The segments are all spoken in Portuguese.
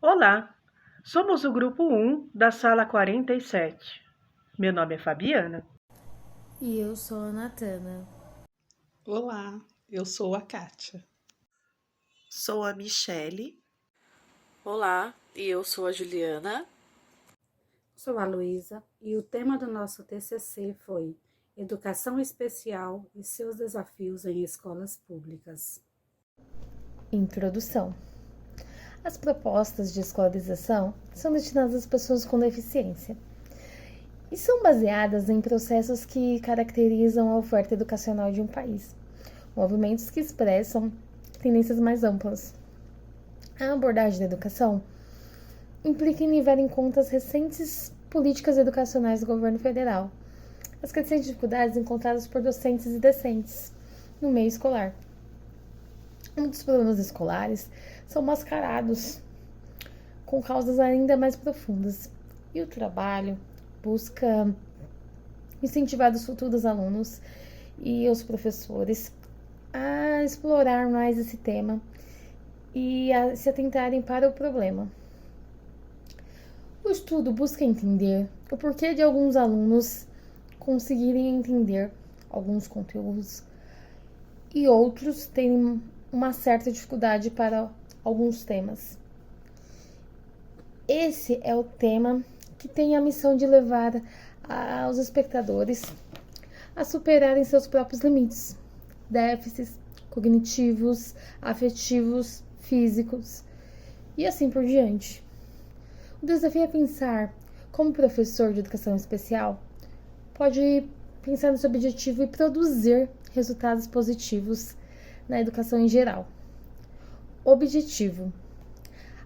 Olá, somos o grupo 1 da sala 47. Meu nome é Fabiana. E eu sou a Natana. Olá, eu sou a Kátia. Sou a Michele. Olá, e eu sou a Juliana. Sou a Luísa e o tema do nosso TCC foi Educação Especial e seus desafios em escolas públicas. Introdução. As propostas de escolarização são destinadas às pessoas com deficiência e são baseadas em processos que caracterizam a oferta educacional de um país, movimentos que expressam tendências mais amplas. A abordagem da educação implica em levar em conta as recentes políticas educacionais do governo federal, as crescentes dificuldades encontradas por docentes e discentes no meio escolar. Muitos problemas escolares são mascarados com causas ainda mais profundas, e o trabalho busca incentivar os futuros alunos e os professores a explorar mais esse tema e a se atentarem para o problema. O estudo busca entender o porquê de alguns alunos conseguirem entender alguns conteúdos e outros terem uma certa dificuldade para alguns temas. Esse é o tema que tem a missão de levar aos espectadores a superarem seus próprios limites, déficits cognitivos, afetivos, físicos e assim por diante. O desafio é pensar como professor de educação especial pode pensar nesse objetivo e produzir resultados positivos na educação em geral. Objetivo.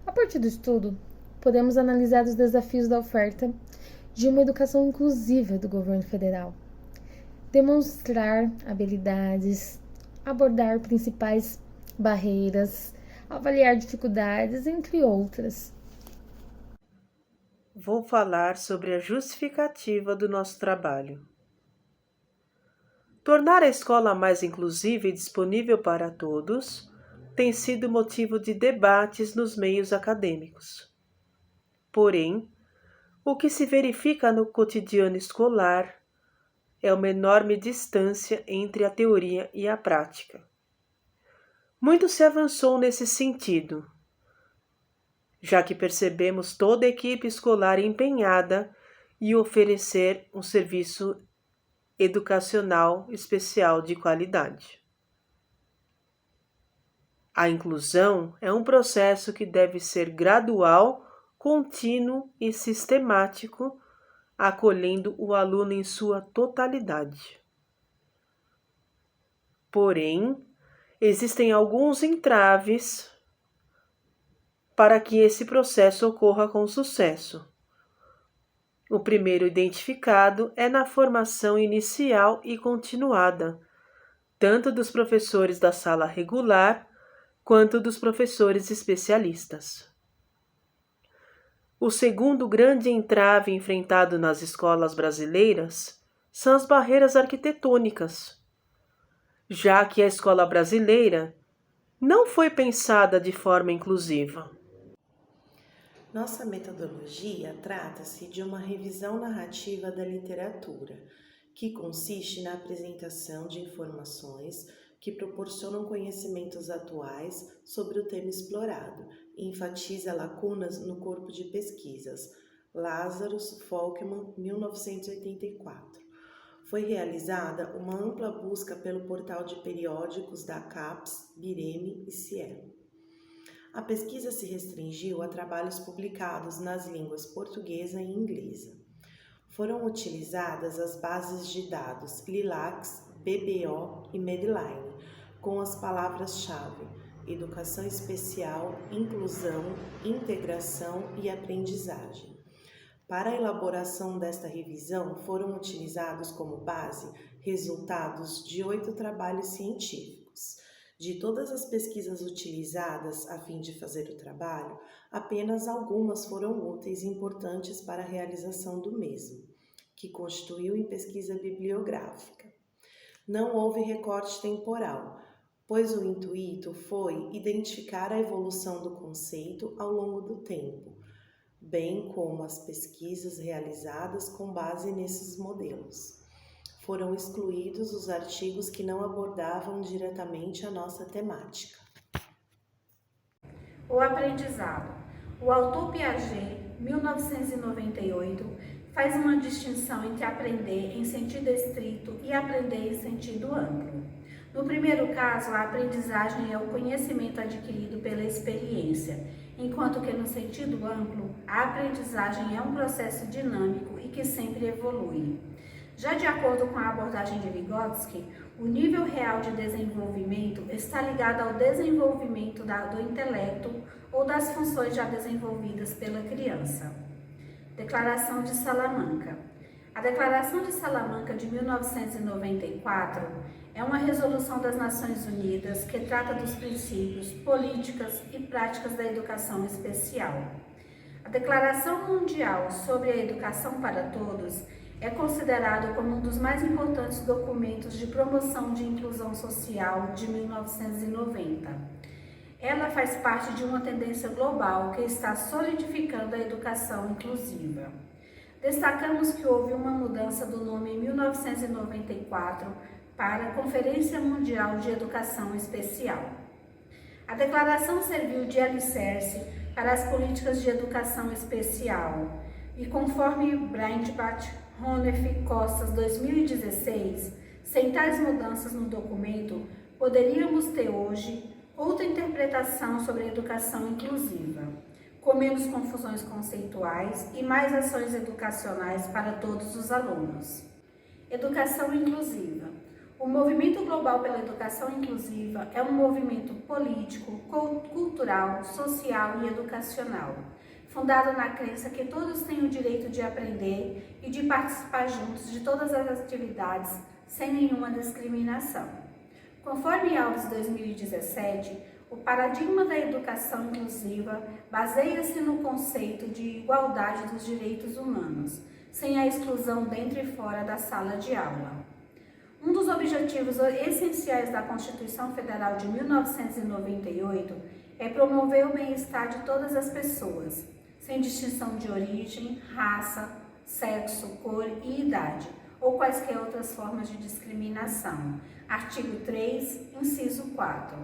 A partir do estudo, podemos analisar os desafios da oferta de uma educação inclusiva do governo federal, demonstrar habilidades, abordar principais barreiras, avaliar dificuldades, entre outras. Vou falar sobre a justificativa do nosso trabalho. Tornar a escola mais inclusiva e disponível para todos tem sido motivo de debates nos meios acadêmicos. Porém, o que se verifica no cotidiano escolar é uma enorme distância entre a teoria e a prática. Muito se avançou nesse sentido, já que percebemos toda a equipe escolar empenhada em oferecer um serviço educacional especial de qualidade. A inclusão é um processo que deve ser gradual, contínuo e sistemático, acolhendo o aluno em sua totalidade. Porém, existem alguns entraves para que esse processo ocorra com sucesso. O primeiro identificado é na formação inicial e continuada, tanto dos professores da sala regular quanto dos professores especialistas. O segundo grande entrave enfrentado nas escolas brasileiras são as barreiras arquitetônicas, já que a escola brasileira não foi pensada de forma inclusiva. Nossa metodologia trata-se de uma revisão narrativa da literatura, que consiste na apresentação de informações que proporcionam conhecimentos atuais sobre o tema explorado e enfatiza lacunas no corpo de pesquisas. Lazarus Folkman, 1984. Foi realizada uma ampla busca pelo portal de periódicos da CAPES, BIREME e CIE. A pesquisa se restringiu a trabalhos publicados nas línguas portuguesa e inglesa. Foram utilizadas as bases de dados LILACS, BBO e Medline, com as palavras-chave educação especial, inclusão, integração e aprendizagem. Para a elaboração desta revisão, foram utilizados como base resultados de 8 trabalhos científicos. De todas as pesquisas utilizadas a fim de fazer o trabalho, apenas algumas foram úteis e importantes para a realização do mesmo, que constituiu em pesquisa bibliográfica. Não houve recorte temporal, pois o intuito foi identificar a evolução do conceito ao longo do tempo, bem como as pesquisas realizadas com base nesses modelos. Foram excluídos os artigos que não abordavam diretamente a nossa temática. O aprendizado. O autor Piaget, 1998, faz uma distinção entre aprender em sentido estrito e aprender em sentido amplo. No primeiro caso, a aprendizagem é o conhecimento adquirido pela experiência, enquanto que no sentido amplo, a aprendizagem é um processo dinâmico e que sempre evolui. Já de acordo com a abordagem de Vygotsky, o nível real de desenvolvimento está ligado ao desenvolvimento do intelecto ou das funções já desenvolvidas pela criança. Declaração de Salamanca. A Declaração de Salamanca de 1994 é uma resolução das Nações Unidas que trata dos princípios, políticas e práticas da educação especial. A Declaração Mundial sobre a Educação para Todos é considerado como um dos mais importantes documentos de promoção de inclusão social de 1990. Ela faz parte de uma tendência global que está solidificando a educação inclusiva. Destacamos que houve uma mudança do nome em 1994 para Conferência Mundial de Educação Especial. A declaração serviu de alicerce para as políticas de educação especial e, conforme Breitbart, Ronef, Costas, 2016, sem tais mudanças no documento, poderíamos ter hoje outra interpretação sobre a educação inclusiva, com menos confusões conceituais e mais ações educacionais para todos os alunos. Educação inclusiva. O Movimento Global pela Educação Inclusiva é um movimento político, cultural, social e educacional, fundado na crença que todos têm o direito de aprender e de participar juntos de todas as atividades sem nenhuma discriminação. Conforme Alves 2017, o paradigma da educação inclusiva baseia-se no conceito de igualdade dos direitos humanos, sem a exclusão dentro e fora da sala de aula. Um dos objetivos essenciais da Constituição Federal de 1998 é promover o bem-estar de todas as pessoas, sem distinção de origem, raça, sexo, cor e idade, ou quaisquer outras formas de discriminação. Artigo 3, inciso 4.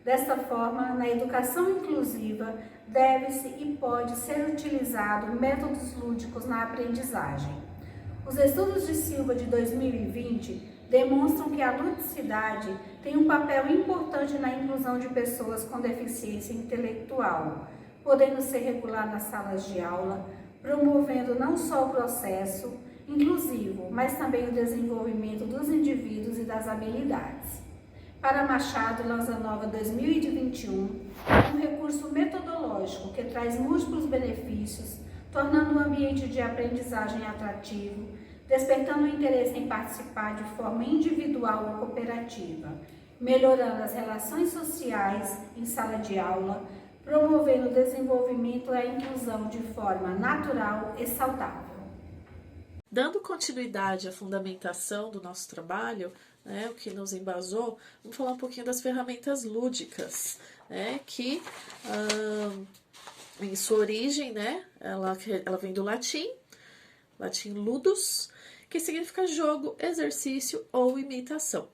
Desta forma, na educação inclusiva, deve-se e pode ser utilizado métodos lúdicos na aprendizagem. Os estudos de Silva de 2020 demonstram que a ludicidade tem um papel importante na inclusão de pessoas com deficiência intelectual, podendo ser regular nas salas de aula, promovendo não só o processo inclusivo, mas também o desenvolvimento dos indivíduos e das habilidades. Para Machado, Lanza Nova 2021, é um recurso metodológico que traz múltiplos benefícios, tornando o ambiente de aprendizagem atrativo, despertando o interesse em participar de forma individual ou cooperativa, melhorando as relações sociais em sala de aula, promovendo o desenvolvimento e a inclusão de forma natural e saudável. Dando continuidade à fundamentação do nosso trabalho, o que nos embasou, vamos falar um pouquinho das ferramentas lúdicas, que em sua origem, ela vem do latim ludus, que significa jogo, exercício ou imitação.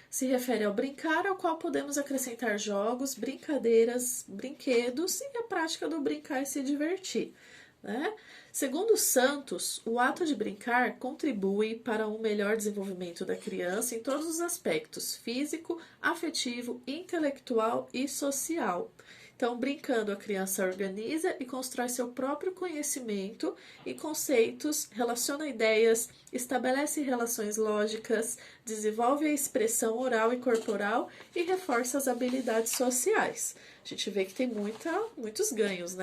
Se refere ao brincar, ao qual podemos acrescentar jogos, brincadeiras, brinquedos e a prática do brincar e se divertir. Segundo Santos, o ato de brincar contribui para um melhor desenvolvimento da criança em todos os aspectos, físico, afetivo, intelectual e social. Então, brincando, a criança organiza e constrói seu próprio conhecimento e conceitos, relaciona ideias, estabelece relações lógicas, desenvolve a expressão oral e corporal e reforça as habilidades sociais. A gente vê que tem muitos ganhos,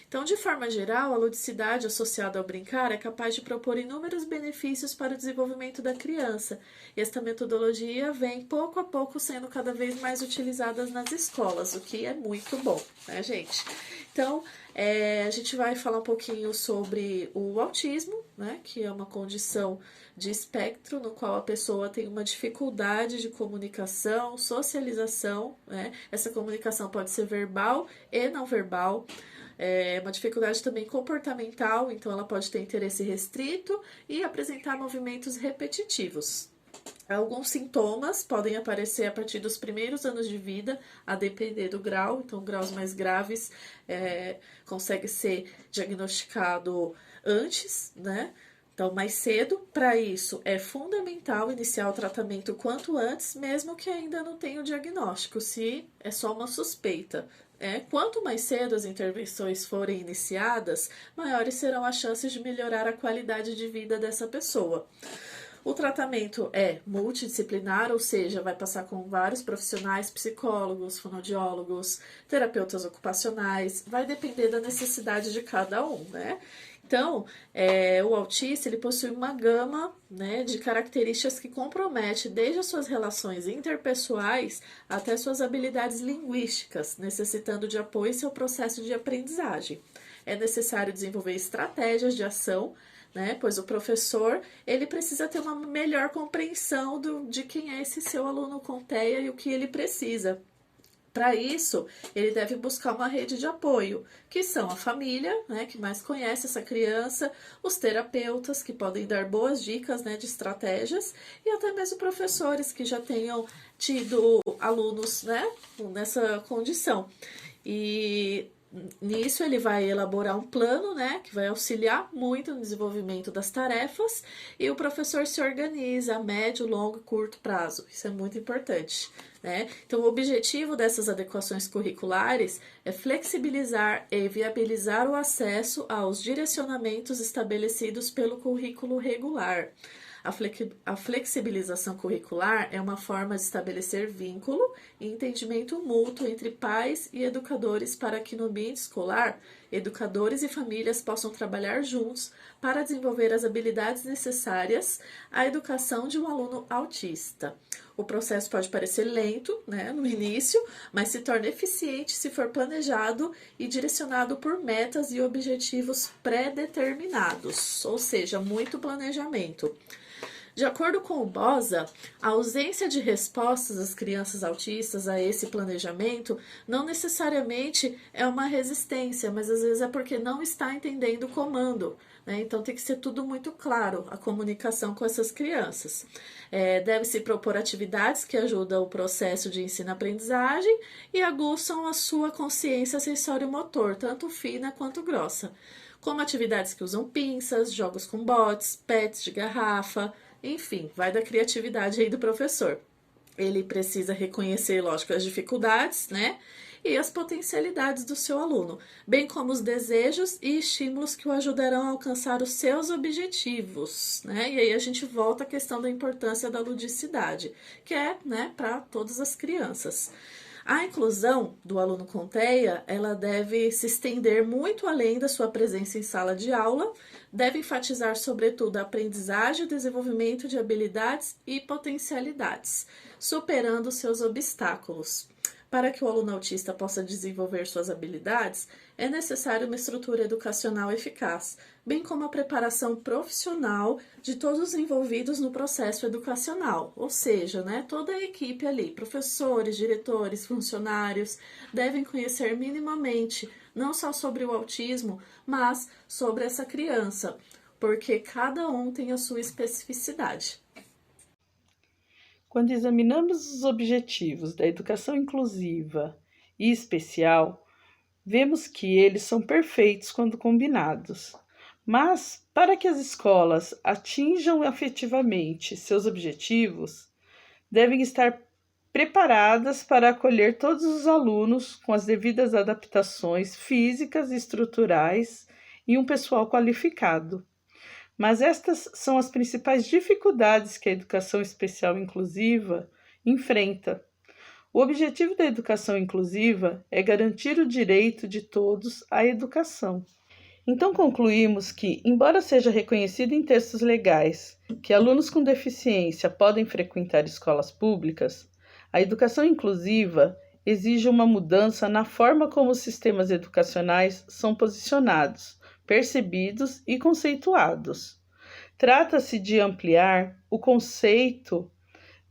Então, de forma geral, a ludicidade associada ao brincar é capaz de propor inúmeros benefícios para o desenvolvimento da criança. E esta metodologia vem pouco a pouco sendo cada vez mais utilizada nas escolas, o que é muito bom, gente? Então, a gente vai falar um pouquinho sobre o autismo, né, que é uma condição de espectro no qual a pessoa tem uma dificuldade de comunicação, socialização, né? Essa comunicação pode ser verbal e não verbal. É uma dificuldade também comportamental, então ela pode ter interesse restrito e apresentar movimentos repetitivos. Alguns sintomas podem aparecer a partir dos primeiros anos de vida, a depender do grau. Então, graus mais graves consegue ser diagnosticado antes, né? Então, mais cedo. Para isso, é fundamental iniciar o tratamento quanto antes, mesmo que ainda não tenha o diagnóstico, se é só uma suspeita. Quanto mais cedo as intervenções forem iniciadas, maiores serão as chances de melhorar a qualidade de vida dessa pessoa. O tratamento é multidisciplinar, ou seja, vai passar com vários profissionais, psicólogos, fonoaudiólogos, terapeutas ocupacionais, vai depender da necessidade de cada um, né? Então, o autista ele possui uma gama, né, de características que compromete desde as suas relações interpessoais até suas habilidades linguísticas, necessitando de apoio em seu processo de aprendizagem. É necessário desenvolver estratégias de ação, né, pois o professor ele precisa ter uma melhor compreensão de quem é esse seu aluno com TEA e o que ele precisa. Para isso, ele deve buscar uma rede de apoio, que são a família, né, que mais conhece essa criança, os terapeutas, que podem dar boas dicas, né, de estratégias, e até mesmo professores que já tenham tido alunos, né, nessa condição. E nisso ele vai elaborar um plano, né, que vai auxiliar muito no desenvolvimento das tarefas, e o professor se organiza a médio, longo e curto prazo. Isso é muito importante, né? Então, o objetivo dessas adequações curriculares é flexibilizar e viabilizar o acesso aos direcionamentos estabelecidos pelo currículo regular. A flexibilização curricular é uma forma de estabelecer vínculo e entendimento mútuo entre pais e educadores para que no ambiente escolar, educadores e famílias possam trabalhar juntos para desenvolver as habilidades necessárias à educação de um aluno autista. O processo pode parecer lento, né, no início, mas se torna eficiente se for planejado e direcionado por metas e objetivos pré-determinados, ou seja, muito planejamento. De acordo com o BOSA, a ausência de respostas das crianças autistas a esse planejamento não necessariamente é uma resistência, mas às vezes é porque não está entendendo o comando, né? Então tem que ser tudo muito claro, a comunicação com essas crianças. Deve-se propor atividades que ajudam o processo de ensino-aprendizagem e aguçam a sua consciência sensório-motor, tanto fina quanto grossa, como atividades que usam pinças, jogos com botes, pets de garrafa. Enfim, vai da criatividade aí do professor. Ele precisa reconhecer, lógico, as dificuldades, né? E as potencialidades do seu aluno, bem como os desejos e estímulos que o ajudarão a alcançar os seus objetivos, né? E aí a gente volta à questão da importância da ludicidade, que é, né, para todas as crianças. A inclusão do aluno com TEA, ela deve se estender muito além da sua presença em sala de aula, deve enfatizar sobretudo a aprendizagem e o desenvolvimento de habilidades e potencialidades, superando seus obstáculos. Para que o aluno autista possa desenvolver suas habilidades, é necessária uma estrutura educacional eficaz, bem como a preparação profissional de todos os envolvidos no processo educacional, ou seja, né, toda a equipe ali, professores, diretores, funcionários, devem conhecer minimamente não só sobre o autismo, mas sobre essa criança, porque cada um tem a sua especificidade. Quando examinamos os objetivos da educação inclusiva e especial, vemos que eles são perfeitos quando combinados. Mas, para que as escolas atinjam efetivamente seus objetivos, devem estar preparadas para acolher todos os alunos com as devidas adaptações físicas e estruturais e um pessoal qualificado. Mas estas são as principais dificuldades que a educação especial inclusiva enfrenta. O objetivo da educação inclusiva é garantir o direito de todos à educação. Então concluímos que, embora seja reconhecido em textos legais que alunos com deficiência podem frequentar escolas públicas, a educação inclusiva exige uma mudança na forma como os sistemas educacionais são posicionados, percebidos e conceituados. Trata-se de ampliar o conceito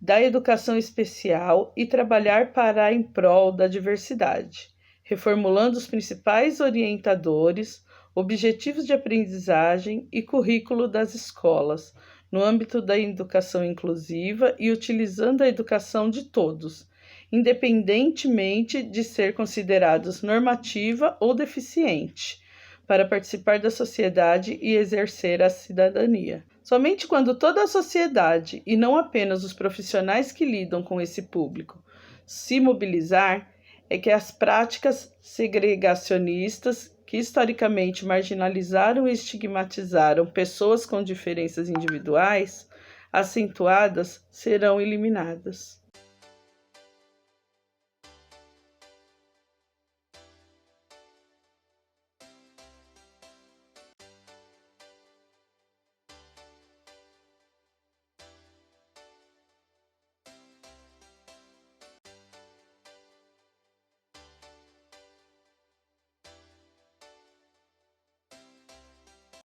da educação especial e trabalhar para em prol da diversidade, reformulando os principais orientadores, objetivos de aprendizagem e currículo das escolas, no âmbito da educação inclusiva e utilizando a educação de todos, independentemente de ser considerados normativa ou deficiente, para participar da sociedade e exercer a cidadania. Somente quando toda a sociedade, e não apenas os profissionais que lidam com esse público, se mobilizar, é que as práticas segregacionistas que historicamente marginalizaram e estigmatizaram pessoas com diferenças individuais acentuadas serão eliminadas.